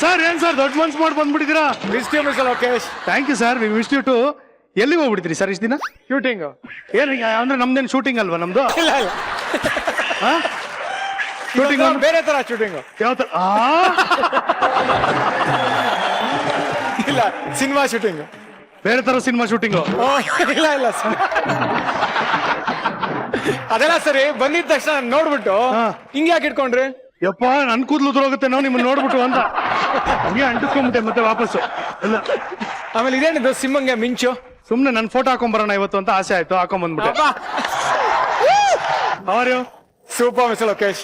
Sir ಏನ್ sir ದೊಡ್ಡ ಮನ್ಸು ಮಾಡಿ ಬಂದ್ಬಿಟ್ಟಿದ್ದೀರಾ? Lokesh. Thank you sir, we wish you too. ಎಲ್ಲಿಗೆ ಹೋಗ್ಬಿಡ್ತೀರಿ ಸರ್ ಇಷ್ಟು ದಿನ? ಶೂಟಿಂಗ್. ಏನು ಅಂದ್ರೆ ನಮ್ದೇನು ಶೂಟಿಂಗ್ ಅಲ್ವಾ ನಮ್ದು? ಇಲ್ಲ ಇಲ್ಲ, ಶೂಟಿಂಗ್ ಬೇರೆ ತರ ಶೂಟಿಂಗ್. ಯಾವ ತರ? ಇಲ್ಲ, ಸಿನಿಮಾ ಶೂಟಿಂಗ್. ಬೇರೆ ತರ ಸಿನಿಮಾ ಶೂಟಿಂಗು? ಇಲ್ಲ ಇಲ್ಲ, ಅದೆಲ್ಲ ಸರಿ. ಬಂದಿದ ತಕ್ಷಣ ನೋಡ್ಬಿಟ್ಟು ಹಿಂಗೆ ಯಾಕೆ ಇಟ್ಕೊಂಡ್ರಿ? ಯಪ್ಪ ನನ್ ಕೂದಲು ಉದುರೋಗುತ್ತೆ ನಾವು ನಿಮ್ಮನ್ನ ನೋಡ್ಬಿಟ್ಟು ಅಂತ ಹಂಗೆ ಅಂಟಿಸ್ಕೊಂಡ್ಬಿಟ್ಟೆ ಮತ್ತೆ ವಾಪಸ್ಸು. ಇಲ್ಲ ಆಮೇಲೆ ಇದೇನಿದು ಸಿಂಹಂಗೆ ಮಿಂಚು? ಸುಮ್ನೆ ನನ್ ಫೋಟೋ ಹಾಕೊಂಬರೋಣ ಇವತ್ತು ಅಂತ ಆಸೆ ಆಯ್ತು, ಹಾಕೊಂಬಂದ್ಬಿಟ್ಟೆ. ಅವರು ಸೂಪರ್ ಮಿಸ್ಟರ್ ಲೋಕೇಶ್.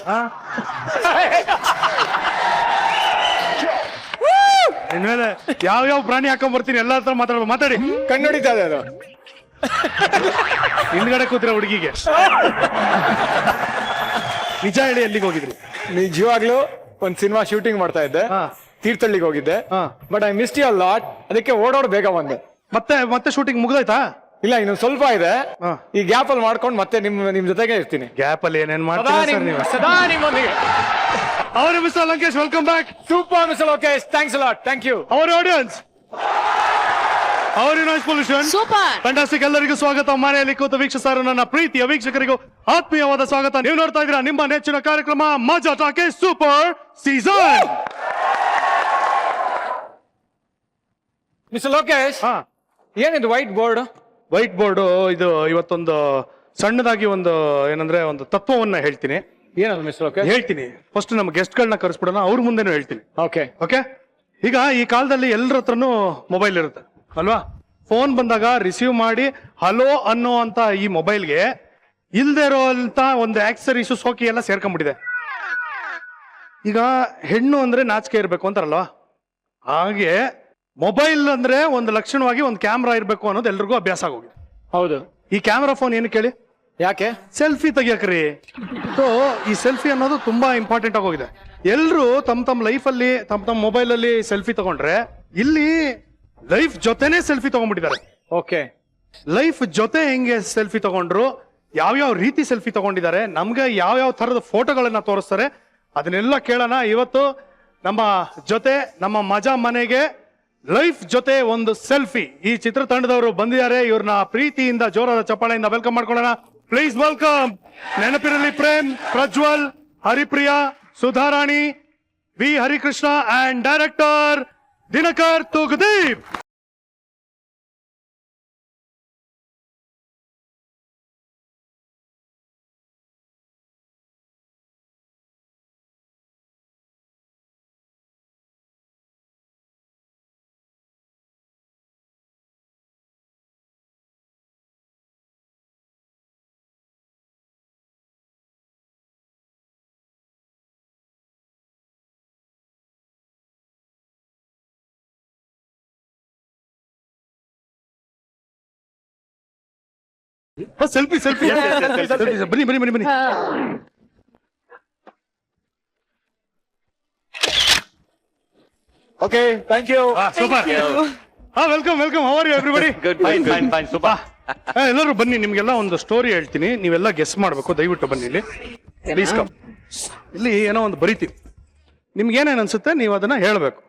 ಇನ್ಮೇಲೆ ಯಾವ ಪ್ರಾಣಿ ಹಾಕೊಂಡ್ಬರ್ತೀನಿ ಎಲ್ಲ ಹತ್ರ ಮಾತಾಡಿ. ಕಣ್ಣೊಡಿತಾ ಇದೆ ಅದು. ಹಿಂದ್ಗಡೆ ಕೂತಿರೋ ಹುಡುಗಿಗೆ ನಿಜ ಹೇಳಿ ಎಲ್ಲಿಗೆ ಹೋಗಿದ್ರಿ? ನಿಜವಾಗ್ಲೂ ಒಂದ್ ಸಿನಿಮಾ ಶೂಟಿಂಗ್ ಮಾಡ್ತಾ ಇದ್ದೆ, ತೀರ್ಥಹಳ್ಳಿಗೆ ಹೋಗಿದ್ದೆ. But I missed you lot. ಅದಕ್ಕೆ ಓಡೋಡ್ ಬೇಗ ಬಂದೆ. ಮತ್ತೆ ಶೂಟಿಂಗ್ ಮುಗ್ದೋಯ್ತಾ? ಇಲ್ಲ, ಇನ್ನು ಸ್ವಲ್ಪ ಇದೆ. ಈ ಗ್ಯಾಪ್ ಅಲ್ಲಿ ಮಾಡ್ಕೊಂಡು ಮತ್ತೆ ನಿಮ್ ಜೊತೆಗೆ ಇರ್ತೀನಿ. ಗ್ಯಾಪ್ ಅಲ್ಲಿ ಏನೇನ್ ಮಾಡ್ತೀರಾ ನೀವು? ಸದಾ ನಿಮ್ಮೊಂದಿಗೆ. ಅವರು mister Lankesh, welcome back. Super mister Lokesh, thanks a lot. Thank you. Our audience, our noise pollution fantastic. ಎಲ್ಲರಿಗೂ ಸ್ವಾಗತ. ಮನೆಯಲ್ಲಿ ಕೂತು ವೀಕ್ಷಿಸಲು ನನ್ನ ಪ್ರೀತಿಯ ವೀಕ್ಷಕರಿಗೂ ಆತ್ಮೀಯವಾದ ಸ್ವಾಗತ. ನೀವು ನೋಡ್ತಾ ಇದ್ದೀರಾ ನಿಮ್ಮ ನೆಚ್ಚಿನ ಕಾರ್ಯಕ್ರಮ ಮಜಾ talkies super season. Mister Lokesh, ಏನಿದು ವೈಟ್ ಬೋರ್ಡ್? ವೈಟ್ ಬೋರ್ಡ್ ಇದು ಇವತ್ತೊಂದು ಸಣ್ಣದಾಗಿ ಒಂದು ಏನಂದ್ರೆ ಒಂದು ತತ್ವವನ್ನ ಹೇಳ್ತೀನಿ. ಏನದು ಮಿಸ್ಟರ್ ಲೋಕೇಶ್? ಹೇಳ್ತೀನಿ. ಫಸ್ಟ್ ನಮ್ಮ ಗೆಸ್ಟ್ ಗಳನ್ನ ಕರೆಸ್ಬಿಡೋಣ, ಅವ್ರ ಮುಂದೆನೂ ಹೇಳ್ತೀನಿ. Okay okay. ಈಗ ಈ ಕಾಲದಲ್ಲಿ ಎಲ್ಲರ ಹತ್ರನೂ ಮೊಬೈಲ್ ಇರುತ್ತೆ ಅಲ್ವಾ? ಫೋನ್ ಬಂದಾಗ ರಿಸೀವ್ ಮಾಡಿ ಹಲೋ ಅನ್ನೋ ಅಂತ ಈ ಮೊಬೈಲ್ಗೆ ಇಲ್ದೇ ಇರೋ ಅಂತ ಒಂದು ಆಕ್ಸರೀಸು ಸೋಕಿ ಎಲ್ಲ ಸೇರ್ಕೊಂಡ್ಬಿಟ್ಟಿದೆ. ಈಗ ಹೆಣ್ಣು ಅಂದ್ರೆ ನಾಚಿಕೆ ಇರ್ಬೇಕು ಅಂತಾರಲ್ವಾ, ಹಾಗೆ ಮೊಬೈಲ್ ಅಂದ್ರೆ ಒಂದು ಲಕ್ಷಣವಾಗಿ ಒಂದು ಕ್ಯಾಮ್ರಾ ಇರ್ಬೇಕು ಅನ್ನೋದು ಎಲ್ರಿಗೂ ಅಭ್ಯಾಸ ಆಗೋಗಿದೆ. ಹೌದು. ಈ ಕ್ಯಾಮ್ರಾ ಫೋನ್ ಏನು ಕೇಳಿ? ಯಾಕೆ? ಸೆಲ್ಫಿ ತೆಗಿಯಕ್ರಿ. ಸೊ ಈ ಸೆಲ್ಫಿ ಅನ್ನೋದು ತುಂಬಾ ಇಂಪಾರ್ಟೆಂಟ್ ಆಗೋಗಿದೆ. ಎಲ್ರು ತಮ್ಮ ಲೈಫಲ್ಲಿ ತಮ್ಮ ಮೊಬೈಲ್ ಅಲ್ಲಿ ಸೆಲ್ಫಿ ತಗೊಂಡ್ರೆ ಇಲ್ಲಿ ಲೈಫ್ ಜೊತೆನೆ ಸೆಲ್ಫಿ ತಗೊಂಡ್ಬಿಟ್ಟಿದ್ದಾರೆ. ಓಕೆ. ಲೈಫ್ ಜೊತೆ ಹೆಂಗೆ ಸೆಲ್ಫಿ ತಗೊಂಡ್ರು, ಯಾವ್ಯಾವ ರೀತಿ ಸೆಲ್ಫಿ ತಗೊಂಡಿದ್ದಾರೆ, ನಮ್ಗೆ ಯಾವ್ಯಾವ ತರದ ಫೋಟೋಗಳನ್ನ ತೋರಿಸ್ತಾರೆ, ಅದನ್ನೆಲ್ಲ ಕೇಳೋಣ. ಇವತ್ತು ನಮ್ಮ ಜೊತೆ ನಮ್ಮ ಮಜಾ ಮನೆಗೆ ಲೈಫ್ ಜೊತೆ ಒಂದು ಸೆಲ್ಫಿ ಈ ಚಿತ್ರತಂಡದವರು ಬಂದಿದ್ದಾರೆ. ಇವ್ರನ್ನ ಪ್ರೀತಿಯಿಂದ ಜೋರಾದ ಚಪ್ಪಾಳೆಯಿಂದ ವೆಲ್ಕಮ್ ಮಾಡ್ಕೊಳ್ಳೋಣ. Please welcome. ನೆನಪಿರಲಿ Prem, Prajwal, Haripriya, Sudharani, V Harikrishna and director Dinakar Thoogudeep. Selfie selfie ಬನ್ನಿ ಬನ್ನಿ ಬನ್ನಿ ಬನ್ನಿ. Okay, thank you. Super. Welcome welcome. How are you everybody? Good, fine fine fine, super. ಎಲ್ಲರೂ ಬನ್ನಿ, ನಿಮ್ಗೆಲ್ಲ ಒಂದು ಸ್ಟೋರಿ ಹೇಳ್ತೀನಿ, ನೀವೆಲ್ಲ ಗೆಸ್ ಮಾಡ್ಬೇಕು. ದಯವಿಟ್ಟು ಬನ್ನಿ ಇಲ್ಲಿ, ಪ್ಲೀಸ್ ಕಮ್. ಇಲ್ಲಿ ಏನೋ ಒಂದು ಬರಿತೀವಿ, ನಿಮ್ಗೆ ಏನೇನು ಅನ್ಸುತ್ತೆ ನೀವು ಅದನ್ನ ಹೇಳ್ಬೇಕು.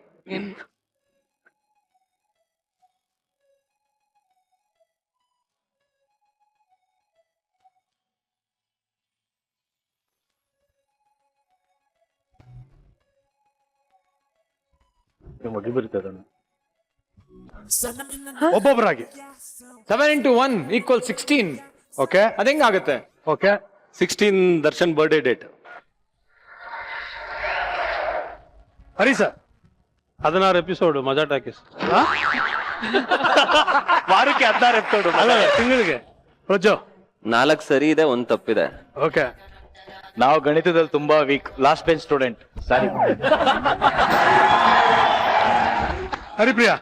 ಒಬ್ಬೊಬ್ಬರಾಗಿ. 7 into 1 = 16. ಓಕೆ, ಅದೇಂಗಾಗುತ್ತೆ? Okay. 16 Darshan birthday date. Hari sir, 16 episode Majaa Talkies. ವಾರಕ್ಕೆ 16 ಎಪಿಸೋಡ್, ತಿಂಗಳಿಗೆ. ಪ್ರಜ್ಜೋ 4 ಸರಿ ಇದೆ, 1 ತಪ್ಪಿದೆ. ಓಕೆ. ನಾವು ಗಣಿತದಲ್ಲಿ ತುಂಬಾ ವೀಕ್, ಲಾಸ್ಟ್ ಬೆಂಚ್ ಸ್ಟೂಡೆಂಟ್. ಸಾರಿ. ಹರಿಪ್ರಿಯಾ,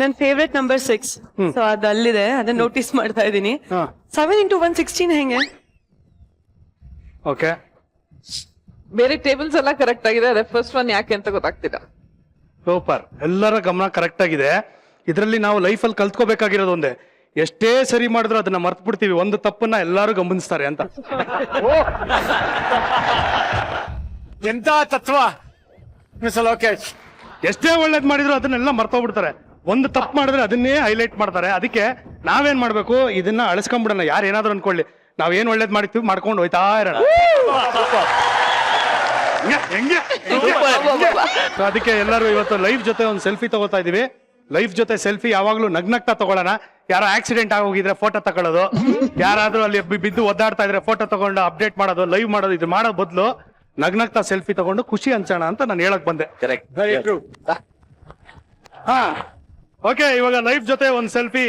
ನನ್ ಫೇವ್ರೆಟ್ ನಂಬರ್ 6. ಸೊ ಅದು ಅಲ್ಲಿದೆ, ಅದನ್ನ ನೋಟಿಸ್ ಮಾಡ್ತಾ ಇದ್ದೀನಿ. 7 into 1 16 ಹೆಂಗೆ? ಓಕೆ. ಬೇರೆ ಟೇಬಲ್ಸ್ ಎಲ್ಲ ಕರೆಕ್ಟ್ ಆಗಿದೆ, ಅದೇ ಫಸ್ಟ್ ಒನ್ ಯಾಕೆ ಅಂತ ಗೊತ್ತಾಗ್ತಿಲ್ಲ. ಸೂಪರ್. ಎಲ್ಲರ ಗಮನ ಕರೆಕ್ಟ್ ಆಗಿದೆ. ಇದರಲ್ಲಿ ನಾವು ಲೈಫಲ್ಲಿ ಕಲ್ತ್ಕೋಬೇಕಾಗಿರೋದು ಒಂದೇ, ಎಷ್ಟೇ ಸರಿ ಮಾಡಿದ್ರು ಅದನ್ನ ಮರ್ತು ಬಿಡ್ತೀವಿ, ಒಂದು ತಪ್ಪನ್ನ ಎಲ್ಲಾರು ಗಮನಿಸ್ತಾರೆ ಅಂತ. ಎಂತ ತತ್ವ. ಮಿಸ್ ಲೋಕೇಶ್. ಎಷ್ಟೇ ಒಳ್ಳೇದ್ ಮಾಡಿದ್ರು ಅದನ್ನೆಲ್ಲ ಮರ್ತೋಗ್ಬಿಡ್ತಾರೆ. ಒಂದು ತಪ್ಪು ಮಾಡಿದ್ರೆ ಅದನ್ನೇ ಹೈಲೈಟ್ ಮಾಡ್ತಾರೆ. ಅದಕ್ಕೆ ನಾವೇನ್ ಮಾಡ್ಬೇಕು, ಇದನ್ನ ಅಳಿಸ್ಕೊಂಡ್ಬಿಡೋಣ. ಯಾರು ಏನಾದ್ರು ಅನ್ಕೊಳ್ಳಿ, ನಾವ್ ಏನ್ ಒಳ್ಳೇದ್ ಮಾಡಿರ್ತೀವಿ ಮಾಡ್ಕೊಂಡು ಹೋಯ್ತಾ ಇರೋಣ. ಹೆಂಗೆ So ಅದಕ್ಕೆ ಎಲ್ಲರೂ ಇವತ್ತು ಲೈಫ್ ಜೊತೆ ಒಂದು ಸೆಲ್ಫಿ ತಗೋತಾ ಇದೀವಿ. ಲೈಫ್ ಜೊತೆ ಸೆಲ್ಫಿ ಯಾವಾಗ್ಲೂ ನಗ್ನಗ್ತಾ ತಗೊಳ್ಳೋಣ. ಯಾರೋ ಆಕ್ಸಿಡೆಂಟ್ ಆಗೋಗಿದ್ರೆ ಫೋಟೋ ತಗೊಳ್ಳೋದು, ಯಾರಾದ್ರೂ ಅಲ್ಲಿ ಬಿದ್ದು ಒದ್ದಾಡ್ತಾ ಇದ್ರೆ ಫೋಟೋ ತಗೊಂಡು ಅಪ್ಡೇಟ್ ಮಾಡೋದು, ಲೈವ್ ಮಾಡೋದು, ಇದು ಮಾಡೋ ಬದಲು ನಗ್ನಗ್ತಾ ಸೆಲ್ಫಿ ತಗೊಂಡು ಖುಷಿ ಹಂಚೋಣ ಅಂತ ನಾನು ಹೇಳಕ್ ಬಂದೆ. ಕರೆಕ್ಟ್. Very true. ಹಾ ಓಕೆ, ಇವಾಗ ಲೈಫ್ ಜೊತೆ ಒಂದು ಸೆಲ್ಫಿ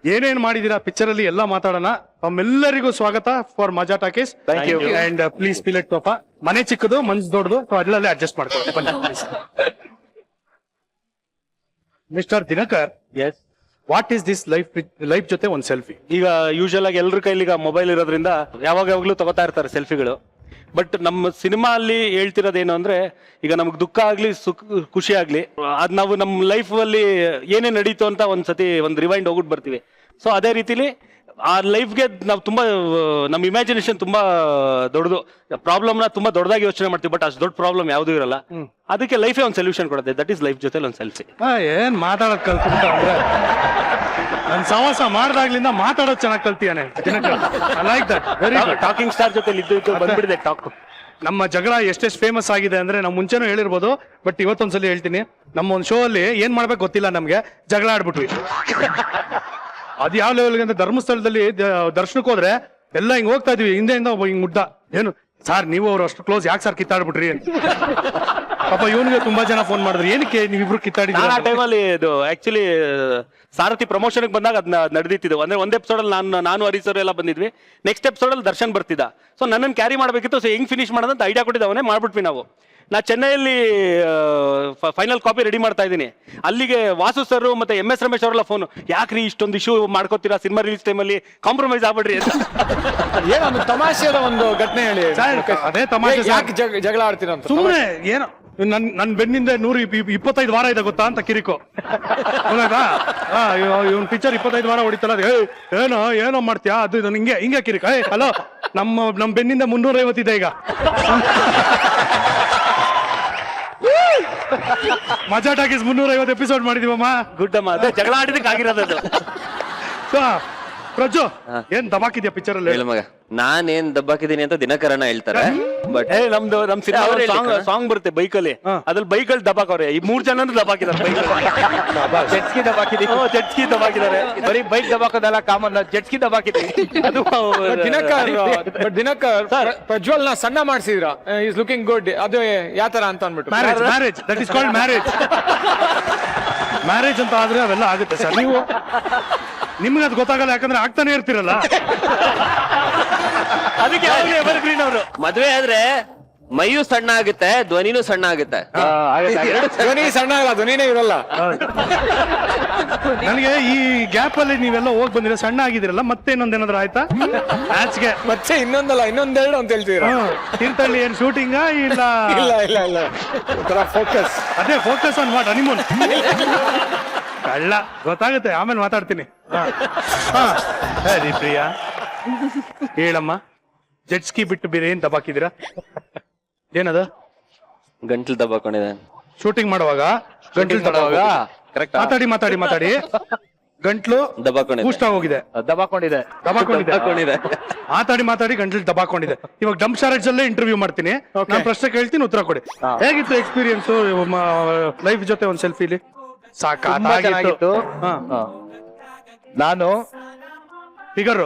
ಏನೇನ್ ಮಾಡಿದೀರಾ ಪಿಕ್ಚರ್ ಅಲ್ಲಿ ಎಲ್ಲ ಮಾತಾಡೋಣ. ತಮ್ಮೆಲ್ಲರಿಗೂ ಸ್ವಾಗತ for Majaa talkies. Thank you. And please feel it ಪಾಪ. ಮನೆ ಚಿಕ್ಕದು ಮನ್ಸು ದೊಡ್ಡದು, ಅಲ್ಲೇ ಅಡ್ಜಸ್ಟ್ ಮಾಡ್ಕೊಳ್ಳಿ. Mister Dinakar, yes. What is this life ಜೊತೆ ಒಂದು ಸೆಲ್ಫಿ? ಈಗ ಯೂಶಲ್ ಆಗಿ ಎಲ್ರ ಕೈಲಿ ಈಗ ಮೊಬೈಲ್ ಇರೋದ್ರಿಂದ ಯಾವಾಗಲೂ ತಗೋತಾ ಇರ್ತಾರೆ ಸೆಲ್ಫಿಗಳು. ಬಟ್ ನಮ್ಮ ಸಿನಿಮಾ ಅಲ್ಲಿ ಹೇಳ್ತಿರೋದೇನು ಅಂದ್ರೆ, ಈಗ ನಮ್ಗೆ ದುಃಖ ಆಗ್ಲಿ ಖುಷಿ ಆಗ್ಲಿ, ಅದ್ ನಾವು ನಮ್ಮ ಲೈಫ್ ಅಲ್ಲಿ ಏನೇ ನಡೀತು ಅಂತ ಒಂದ್ಸತಿ ಒಂದು ರಿವೈಂಡ್ ಹೋಗ್ಬಿಟ್ಟು ಬರ್ತೀವಿ. ಸೊ ಅದೇ ರೀತಿಲಿ ಆ ಲೈಫ್ಗೆ ನಾವು ತುಂಬಾ ನಮ್ಮ ಇಮ್ಯಾಜಿನೇಷನ್ ತುಂಬಾ ದೊಡ್ಡದು, ಪ್ರಾಬ್ಲಮ್ನ ತುಂಬಾ ದೊಡ್ಡದಾಗಿ ಯೋಚನೆ ಮಾಡ್ತೀವಿ. ಬಟ್ ಅಷ್ಟು ದೊಡ್ಡ ಪ್ರಾಬ್ಲಮ್ ಯಾವುದೂ ಇರಲ್ಲ. ಅದಕ್ಕೆ ಲೈಫೇ ಒಂದು ಸೊಲ್ಯೂಷನ್ ಕೊಡುತ್ತೆ. ದಟ್ ಈಸ್ ಲೈಫ್ ಜೊತೆ ಒಂದು ಸೆಲ್ಫಿ. ಏನ್ ಮಾತಾಡೋದ್ ಕಲ್ತ್ಬಿಟ್ಟ ಅಂದ್ರೆ, ನನ್ ಸವಾಸ ಮಾಡ್ದಾಗ್ಲಿಂದ ಮಾತಾಡೋದ್ ಚೆನ್ನಾಗಿ ಕಲ್ತಿಯಾನೆ Dinakar. I like that. Very good. Talking star ಜೊತೆ ಇದ್ದು ಬಂದ್ಬಿಡಿದೆ ಟಾಕ್. ನಮ್ಮ ಜಗಳ ಎಷ್ಟೆಷ್ಟು ಫೇಮಸ್ ಆಗಿದೆ ಅಂದ್ರೆ, ನಾವು ಮುಂಚೆನೂ ಹೇಳಿರ್ಬೋದು, ಬಟ್ ಇವತ್ತೊಂದ್ಸಲಿ ಹೇಳ್ತೀನಿ. ನಮ್ಮ ಒಂದು ಶೋ ಅಲ್ಲಿ ಏನ್ ಮಾಡ್ಬೇಕು ಗೊತ್ತಿಲ್ಲ ನಮ್ಗೆ, ಜಗಳ ಆಡ್ಬಿಟ್ವಿ. ಅದು ಯಾವ ಲೆವೆಲ್ಗೆ ಅಂದ್ರೆ, ಧರ್ಮಸ್ಥಳದಲ್ಲಿ ದರ್ಶನಕ್ಕೆ ಹೋದ್ರೆ ಎಲ್ಲ ಹಿಂಗ್ ಹೋಗ್ತಾ ಇದೀವಿ, ಹಿಂದೆಯಿಂದ ಒಬ್ಬ ಹಿಂಗ್ ಮುಡ್ಡ, ಏನು ಸಾರ್ ನೀವು ಅವ್ರು ಅಷ್ಟು ಕ್ಲೋಸ್ ಯಾಕೆ ಸರ್ ಕಿತ್ತಾಡ್ಬಿಟ್ರಿ ಅಂತ. ಪಾಪ ಇವನಿಗೆ ತುಂಬಾ ಜನ ಫೋನ್ ಮಾಡಿದ್ರು, ಏನಕ್ಕೆ ನೀವಿಬ್ರು ಕಿತ್ತಾಡಿದ್ರಿ? ನಾನು ಆ ಟೈಮಲ್ಲಿ ಇದು ಆಕ್ಚುಲಿ ಸಾರಥಿ ಪ್ರಮೋಷನ್ ಬಂದಾಗ ಅದನ್ನ ನಡೆದಿತ್ತು. ಅಂದ್ರೆ ಒಂದ್ ಎಪಿಸೋಡ್ ಅಲ್ಲಿ ನಾನು ಹರೀಸರ್ ಎಲ್ಲ ಬಂದಿದ್ವಿ. ನೆಕ್ಸ್ಟ್ ಎಪಿಸೋಡ್ ಅಲ್ಲಿ ದರ್ಶನ್ ಬರ್ತಿದ್ದ. ಸೊ ನನ್ನನ್ನು ಕ್ಯಾರಿ ಮಾಡ್ಬೇಕಿತ್ತು. ಸೊ ಹೆಂಗ್ ಫಿನಿಶ್ ಮಾಡೋದಂತ ಐಡಿಯಾ ಕೊಟ್ಟಿದ್ದ ಅವನೇ, ಮಾಡ್ಬಿಟ್ವಿ ನಾವು. ನಾ ಚೆನ್ನೈಯಲ್ಲಿ ಫೈನಲ್ ಕಾಪಿ ರೆಡಿ ಮಾಡ್ತಾ ಇದ್ದೀನಿ. ಅಲ್ಲಿಗೆ ವಾಸು ಸರ್ ಮತ್ತೆ MS ರಮೇಶ್ ಅವರೆಲ್ಲ ಫೋನ್, ಯಾಕ್ರಿ ಇಷ್ಟೊಂದು ಇಶ್ಯೂ ಮಾಡ್ಕೋತೀರಾ ಸಿನಿಮಾ ರಿಲೀಸ್ ಟೈಮಲ್ಲಿ, ಕಾಂಪ್ರಮೈಸ್ ಆಗ್ಬಿಡ್ರಿ ಅಂತ. ಏನೊಂದು ತಮಾಷೆದ ಒಂದು ಘಟನೆ ಹೇಳಿ. ಅದೇ ತಮಾಷೆ. ಯಾಕೆ ಜಗಳ ಆಡ್ತೀರ ಅಂತ? ಸುಮ್ಮನೆ ಏನೋ ನನ್ ಬೆನ್ನಿಂದ 125 ವಾರ ಇದೆ ಗೊತ್ತಾ ಅಂತ ಕಿರಿಕೋ. ಇವನ್ ಪಿಕ್ಚರ್ 25 ವಾರ ಹೊಡಿತಲ್ಲ, ಏನೋ ಮಾಡ್ತೀಯಾ ಅದು ಇದು ಹಿಂಗೆ ಕಿರಿಕ. ಹಲೋ, ನಮ್ ಬೆನ್ನಿಂದ 350 ಇದೆ ಈಗ. ಮಜಾ ಟಾಕೀಸ್ 350 ಎಪಿಸೋಡ್ ಮಾಡಿದೀವಮ್ಮ. ಗುಡ್ ಅಮ್ಮ, ಅದೇ ಜಗಳ ಆಡಿದಕ್ಕೆ ಆಗಿರೋದು. ಪ್ರಜ್ಜು, ಏನ್ ದಬಾಕಿದ್ಯಾ ಪಿಕ್ಚರ್ ಅಲ್ಲಿ? ಹೇಳು ಮಗ, ನಾನೇನ್ ದಬ್ಬಾಕಿದ್ದೀನಿ ಅಂತ ದಿನಕರಣ ಹೇಳ್ತಾರೆ. ಬಟ್ ನಮ್ ಸಿನಿಮಾ ಸಾಂಗ್ ಬರುತ್ತೆ ಬೈಕಲ್ಲಿ, ಅದ್ರಲ್ಲಿ ಬೈಕಲ್ಲಿ ದಬಾಕವ್ರೆ. ಈ 3 ಜನ ದಬಾಕಿದ್ದಾರೆ ಬೈಕಲ್ಲಿ. ಜೆಟ್ಸ್ಕಿ ದಬಾಕಿದೀವಿ. ಜೆಟ್ಸ್ಕಿ ದಬಾಕಿದ್ದಾರೆ. ಬರೀ ಬೈಕ್ ದಬಾಕೋದಲ್ಲ ಕಾಮನ್, ಜೆಟ್ಸ್ಕಿ ದಬಾಕಿದೀವಿ. ಅದು ದಿನಕರ್ ಪ್ರಜ್ವಲ್ ನ ಸಣ್ಣ ಮಾಡಿಸಿದ್ರ, ಈಸ್ ಲುಕಿಂಗ್ ಗುಡ್, ಅದು ಯಾವ ತರ ಅಂತ ಅನ್ಬಿಟ್ಟು. Marriage that is called marriage ಅಂತ ಆದ್ರೆ ಅವೆಲ್ಲ ಆಗುತ್ತೆ ಸರ್. ನಿಮ್ಗೆ ಅದು ಗೊತ್ತಾಗಲ್ಲ, ಯಾಕಂದ್ರೆ ಆಗ್ತಾನೆ ಇರ್ತಿರಲ್ಲ. ಅದಕ್ಕೆ ಎವರ್ಗ್ರೀನ್ ಅವರು. ಮದ್ವೆ ಆದ್ರೆ ಮೈಯೂ ಸಣ್ಣ ಆಗುತ್ತೆ, ಧ್ವನಿನೂ ಸಣ್ಣ ಆಗುತ್ತೆ. ಧ್ವನಿ ಸಣ್ಣ ಆಗಲ್ಲ, ಧ್ವನಿನೇ ಇರಲ್ಲ. ನನಗೆ ಈ ಗ್ಯಾಪ್ ಅಲ್ಲಿ ನೀವೆಲ್ಲ ಹೋಗ್ ಬಂದಿರ, ಸಣ್ಣ ಆಗಿದಿರಲ್ಲ, ಮತ್ತೆ ಇನ್ನೊಂದೇನಾದ್ರು ಆಯ್ತಾ ಮ್ಯಾಚ್ಗೆ? ಮತ್ತೆ ಇನ್ನೊಂದಲ್ಲ ಇನ್ನೊಂದೆರಡು ಅಂತ ಹೇಳ್ತೀರಾ? ತೀರ್ಥಹಳ್ಳಿ ಏನ್ ಶೂಟಿಂಗ ಇಲ್ಲ? ಇಲ್ಲ ಫೋಕಸ್. ಅದೇ ಫೋಕಸ್ ಆನ್ ವಾಟ್, ಹನಿಮೂನ್. ಕಳ್ಳ ಗೊತ್ತಾಗುತ್ತೆ, ಆಮೇಲೆ ಮಾತಾಡ್ತೀನಿ. ಸರಿ ಪ್ರಿಯಾ, ಹೇಳಮ್ಮ, ಜೆಟ್ಸ್ಕಿ ಬಿಟ್ಟು ಬೇರೆ ಏನ್ ದಬಾಕಿದ್ದೀರಾ? ಏನದ? ಗಂಟ್ಲು ದಬ್ಬಾಕೊಂಡಿದೆ. ಶೂಟಿಂಗ್ ಮಾಡುವಾಗ ಗಂಟ್ಲು ದಬಾವಾಗ ಕರೆಕ್ಟ್. ಮಾತಾಡಿ ಗಂಟ್ಲು ದಬ್ಬಾಕೊಂಡಿದೆ. ಪೂಷ್ಟ ಹೋಗಿದೆ, ದಬಾಕೊಂಡಿದೆ. ಮಾತಾಡಿ ಗಂಟ್ಲು ದಬಾಕೊಂಡಿದೆ. ಇವಾಗ ಡಂಪ್ ಶಾರೇಜ್ ಅಲ್ಲೇ ಇಂಟರ್ವ್ಯೂ ಮಾಡ್ತೀನಿ. ನಾನು ಪ್ರಶ್ನೆ ಕೇಳ್ತೀನಿ, ಉತ್ತರ ಕೊಡಿ. ಹೇಗಿತ್ತು ಎಕ್ಸ್ಪೀರಿಯನ್ಸ್ ಲೈಫ್ ಜೊತೆ ಒಂದ್ ಸೆಲ್ಫಿಲಿ? ಸಾಕಾಗಿತ್ತು. ನಾನು ಫಿಗರ್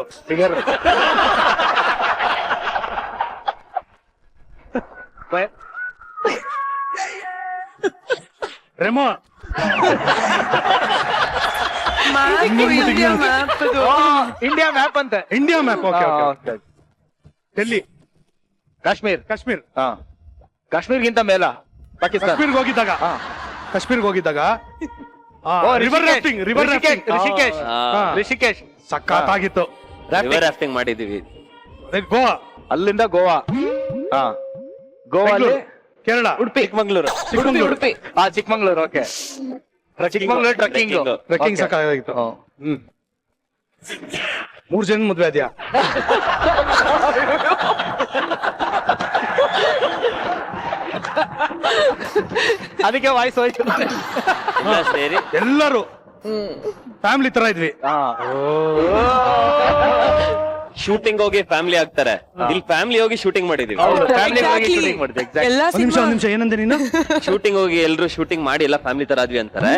ರೆಮೋ ಇಂಡಿಯಾ ಮ್ಯಾಪ್ ಅಂತ. India map. Okay. Delhi, Kashmir. ಕಾಶ್ಮೀರ್ಗಿಂತ ಮೇಲ ಪಾಕಿಸ್ತಾನ. ಕಾಶ್ಮೀರ್ಗೆ ಹೋಗಿದ್ದಾಗ ರಿವರ್ ರಿಷಿಕೇಶ್ ಸಖತ್ತಾಗಿತ್ತು. ರಿವರ್ ರಾಫ್ಟಿಂಗ್ ಮಾಡಿದೀವಿ. ಗೋವಾ, ಅಲ್ಲಿಂದ ಗೋವಾ. ಗೋವಾ, ಕೇರಳ, ಉಡುಪಿ, ಚಿಕ್ಕಮಂಗ್ಳೂರು. ಚಿಕ್ಕಮಂಗ್ಳೂರು. ಓಕೆ, ಚಿಕ್ಕಮಂಗ್ಳೂರು ಟ್ರೆಕ್ಕಿಂಗ್ ಸಾಕಾಗಿತ್ತು. 3 ಜನ ಮದ್ವೆ ಆದ್ಯಾ? ಅದಕ್ಕೆ ವಾಯ್ಸ್ ಹೋಯ್ತು. ಎಲ್ಲ ಸೇರಿ ಎಲ್ಲರೂ ಫ್ಯಾಮಿಲಿ ತರ ಇದ್ವಿ. ಶೂಟಿಂಗ್ ಹೋಗಿ ಫ್ಯಾಮಿಲಿ ಆಗ್ತಾರೆ, ಇಲ್ಲಿ ಫ್ಯಾಮಿಲಿ ಹೋಗಿ ಶೂಟಿಂಗ್ ಮಾಡಿದೀವಿ. ಫ್ಯಾಮಿಲಿ ಹೋಗಿ Exactly. ಶೂಟಿಂಗ್ ಮಾಡಿದೆ. ಎಕ್ಸಾಕ್ಟ್. ಎಲ್ಲಾ ಒಂದ್ ನಿಮಿಷ ಏನಂದೆ ನೀನು? ಶೂಟಿಂಗ್ ಹೋಗಿ ಎಲ್ರು ಶೂಟಿಂಗ್ ಮಾಡಿ ಎಲ್ಲ ಫ್ಯಾಮಿಲಿ ತರ ಆದ್ವಿ ಅಂತಾರೆ.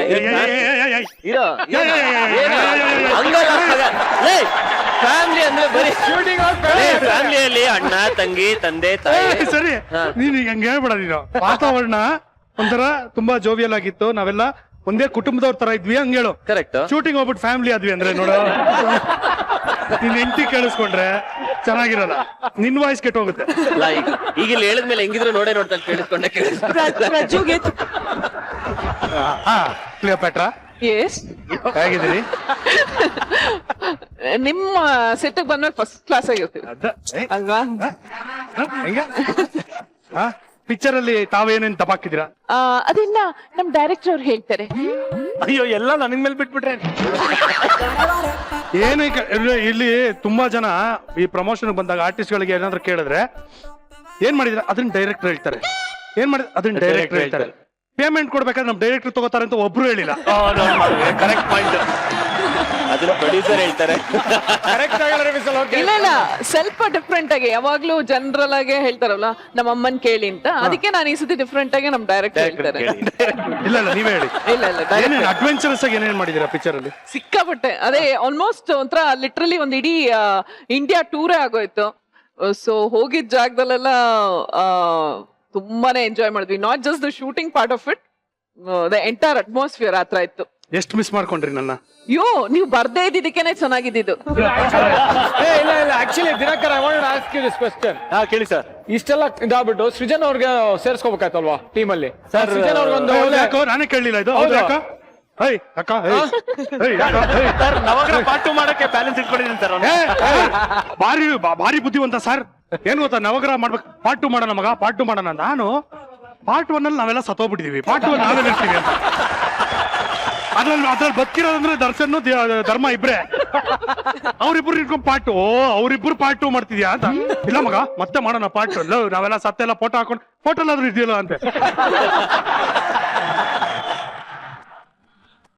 ಫ್ಯಾಮಿಲಿ ಅಂದ್ರೆ ಬರೀ ಫ್ಯಾಮಿಲಿಯಲ್ಲಿ ಅಣ್ಣ ತಂಗಿ ತಂದೆ ತಾಯಿ. ಸರಿ, ನೀನ್ ಈಗ ಹಂಗೆ ಹೇಳ್ಬೇಡ ನೀನು. ವಾತಾವರಣ ಒಂಥರ ತುಂಬಾ ಜೋವಿಯಲ್ ಆಗಿತ್ತು, ನಾವೆಲ್ಲ ಒಂದೇ ಕುಟುಂಬದವ್ರ ತರ ಇದ್ವಿ, ಹಂಗೇಳು. ಕರೆಕ್ಟ್. ಶೂಟಿಂಗ್ ಹೋಗ್ಬಿಟ್ಟು ಫ್ಯಾಮಿಲಿ ಆದ್ವಿ ಅಂದ್ರೆ ನೋಡು, ನಿನ್ ಹೆಂಡತಿ ಕೇಳಿಸ್ಕೊಂಡ್ರೆ ಚೆನ್ನಾಗಿರಲ್ಲ, ನಿನ್ ವಾಯ್ಸ್ ಕೆಟ್ಟ ಹೋಗುತ್ತೆ. ಈಗ ಇಲ್ಲಿ ಹೇಳಿದ್ಮೇಲೆ ಹೆಂಗಿದ್ರು ನೋಡೇ ನೋಡ್ತಾ ಕೇಳಿಸ್ಕೊಂಡೆ ಪ್ರಜುಗೆ ಕ್ಲಿಯೋಪ್ಯಾಟ್ರಾ ಎಸ್, ಹೇಗಿದ್ದೀರಿ? ನಿಮ್ಮ ಸೆಟ್ ಬಂದ್ಮೇಲೆ ಫಸ್ಟ್ ಕ್ಲಾಸ್ ಆಗಿರ್ತೀವಿ ಅಲ್ವಾ? ಪಿಕ್ಚರ್ ಅಲ್ಲಿ ತಾವೇನೇನ್ ತಪಾಕಿದ್ದೀರಾ? ಅದನ್ನ ನಮ್ ಡೈರೆಕ್ಟರ್ ಅವ್ರು ಹೇಳ್ತಾರೆ. ಅಯ್ಯೋ, ಎಲ್ಲ ನನಗ್ ಮೇಲೆ ಬಿಟ್ಬಿಟ್ರೆ. ಏನು ಇಲ್ಲಿ ತುಂಬಾ ಜನ ಈ ಪ್ರಮೋಷನ್ ಬಂದಾಗ ಆರ್ಟಿಸ್ಟ್ ಗಳಿಗೆ ಏನಾದ್ರು ಕೇಳಿದ್ರೆ ಏನ್ ಮಾಡಿದ್ರೆ ಅದನ್ನ ಡೈರೆಕ್ಟರ್ ಹೇಳ್ತಾರೆ, ಏನ್ ಮಾಡಿದ್ರೆ ಅದನ್ನ ಡೈರೆಕ್ಟರ್ ಹೇಳ್ತಾರೆ. ಪೇಮೆಂಟ್ ಕೊಡ್ಬೇಕಾದ್ರೆ ನಮ್ ಡೈರೆಕ್ಟರ್ ತಗೋತಾರೆ ಅಂತ ಒಬ್ರು ಹೇಳಿಲ್ಲ. Correct point. ಅದನ್ನ ಪ್ರೊಡ್ಯೂಸರ್ ಹೇಳ್ತಾರೆ. ಇಲ್ಲ ಇಲ್ಲ, ಸ್ವಲ್ಪ ಡಿಫ್ರೆಂಟ್ ಆಗಿ ಯಾವಾಗ್ಲೂ ಜನರಲ್ ಆಗಿ ಹೇಳ್ತಾರಲ್ಲ ನಮ್ಮ ಅಮ್ಮನ್ ಕೇಳಿ ಅಂತ, ಅದಕ್ಕೆ ನಾನು ಈ ಸತಿ ಡಿಫ್ರೆಂಟ್ ಆಗಿ ನಮ್ ಡೈರೆಕ್ಟರ್ ಹೇಳ್ತಾರೆ. ಇಲ್ಲ ಇಲ್ಲ, ನೀವೇ ಹೇಳಿ. ಇಲ್ಲ ಇಲ್ಲ, ಏನೇನ್ ಅಡ್ವೆಂಚರಸ್ ಆಗಿ ಏನೇನ್ ಮಾಡಿದೀರಾ ಪಿಕ್ಚರ್ ಅಲ್ಲಿ? ಸಿಕ್ಕಾಪಟ್ಟೆ. ಅದೇ ಆಲ್ಮೋಸ್ಟ್ ಒಂಥರ ಲಿಟ್ರಲಿ ಒಂದ್ ಇಡೀ ಇಂಡಿಯಾ ಟೂರೇ ಆಗೋಯ್ತು. ಸೊ ಹೋಗಿದ್ ಜಾಗದಲ್ಲೆಲ್ಲ ತುಂಬಾನೇ ಎಂಜಾಯ್ ಮಾಡಿದ್ವಿ. Not just the shooting part of it, the entire atmosphere ಆತರ ಇತ್ತು. ಎಷ್ಟು ಮಿಸ್ ಮಾಡ್ಕೊಂಡ್ರಿ ನನ್ನ? ಅಯ್ಯೋ, ನೀವು ಬರ್ದೇ ಇದ್ದಿದ್ದಕ್ಕೇನೆ ಚೆನ್ನಾಗಿದ್ದು. ಇಲ್ಲ ಇಲ್ಲ, actually Dinakar, I want to ask you this question. ಕೇಳಿ ಸರ್. ಇಷ್ಟೆಲ್ಲ ಇದಾಗ್ಬಿಟ್ಟು ಸೃಜನ್ ಅವ್ರಿಗೆ ಸೇರ್ಸ್ಕೋಬೇಕಾಯ್ತಲ್ವಾ ಟೀಮ್ ಅಲ್ಲಿ? ಸೃಜನ್ ಅವ್ರಿಗೊಂದು ಯಾಕೋ ನಾನೇ ಕೇಳಲಿಲ್ಲ ಇದು. ಹೌದಾ ಅಕ್ಕ? ಹೈ ಅಕ್ಕ, ಸರ್, ನವಗ್ರಹ ಪಾರ್ಟ್ 2 ಮಾಡಕ್ಕೆ ಬ್ಯಾಲೆನ್ಸ್ ಇಟ್ಕೊಂಡಿದ್ದೀನಿ ಸರ್ ಅವ್ನು. ಭಾರಿ ಬುದ್ಧಿವಂತ ಸರ್. ಏನ್ ಗೊತ್ತಾ, ನವಗ್ರಹ ಮಾಡ್ಬೇಕು, ಪಾರ್ಟ್ 2 ಮಾಡೋಣ ಮಗ, ಪಾರ್ಟ್ 2 ಮಾಡೋಣ. ನಾನು ಪಾರ್ಟ್ 1 ಅಲ್ಲಿ ನಾವೆಲ್ಲ ಸತ್ತೋಗ್ಬಿಟ್ಟಿದೀವಿ, ಪಾರ್ಟ್ 2 ನಾವೇ ಇರ್ತೀವಿ ಅಂತ. ಅದ್ರಲ್ಲಿ ಬದುಕಿರೋದಂದ್ರೆ ದರ್ಶನ್ ಧರ್ಮ ಇಬ್ರೆ, ಅವ್ರಿಬ್ರು ಇಟ್ಕೊಂಡ್ ಅವ್ರಿಬ್ರು ಪಾರ್ಟ್ 2 ಮಾಡ್ತಿದ್ಯಾ ಅಂತ. ಇಲ್ಲ ಮಗ, ಮತ್ತೆ ಮಾಡೋಣ ಪಾರ್ಟ್ 2. ನಾವೆಲ್ಲ ಸತ್ತೆಲ್ಲ ಫೋಟೋ ಹಾಕೊಂಡು ಫೋಟೋ ಎಲ್ಲಾದ್ರೂ ಇದೆಯಲ್ಲ ಅಂತ.